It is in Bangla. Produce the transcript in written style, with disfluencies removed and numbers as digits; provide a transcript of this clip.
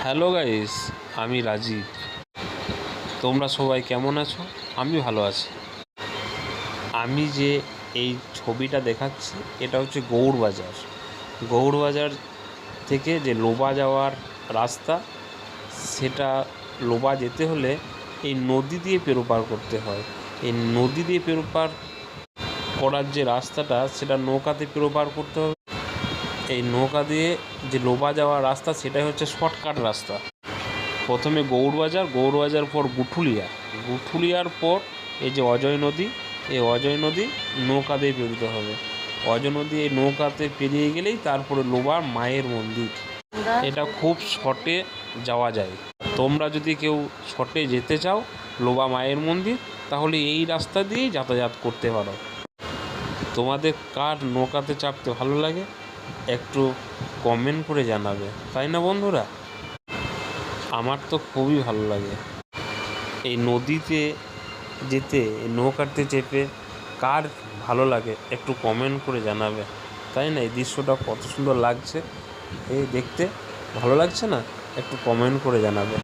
হ্যালো গাইস, আমি রাজীব। তোমরা সবাই কেমন আছো? আমি ভালো আছি। আমি যে এই ছবিটা দেখাচ্ছি এটা হচ্ছে গৌড়বাজার। গৌড়বাজার থেকে যে লোবা যাওয়ার রাস্তা, সেটা লোবা যেতে হলে এই নদী দিয়ে পেরোপার করতে হয়। এই নদী দিয়ে পেরোপার করার যে রাস্তাটা, সেটা নৌকাতে পেরোপার করতে হবে। এই নৌকা দিয়ে যে লোবা যাওয়ার রাস্তা, সেটাই হচ্ছে শর্টকাট রাস্তা। প্রথমে গৌড়বাজার পর গুঠুলিয়ার পর এই যে অজয় নদী, এই অজয় নদী নৌকা দিয়ে পেরোতে হবে। অজয় নদী এই নৌকাতে পেরিয়ে গেলেই তারপরে লোবা মায়ের মন্দির। এটা খুব শর্টে যাওয়া যায়। তোমরা যদি কেউ শর্টে যেতে চাও লোবা মায়ের মন্দির, তাহলে এই রাস্তা দিয়েই যাতায়াত করতে পারো। তোমাদের কার নৌকাতে চাপতে ভালো লাগে একটু কমেন্ট করে জানাবে, তাই না বন্ধুরা? আমার তো খুবই ভালো লাগে এই নদীতে যেতে। এই নৌকাতে চেপে কার ভালো লাগে একটু কমেন্ট করে জানাবে, তাই না? এই দৃশ্যটা কত সুন্দর লাগছে, এই দেখতে ভালো লাগছে না? একটু কমেন্ট করে জানাবে।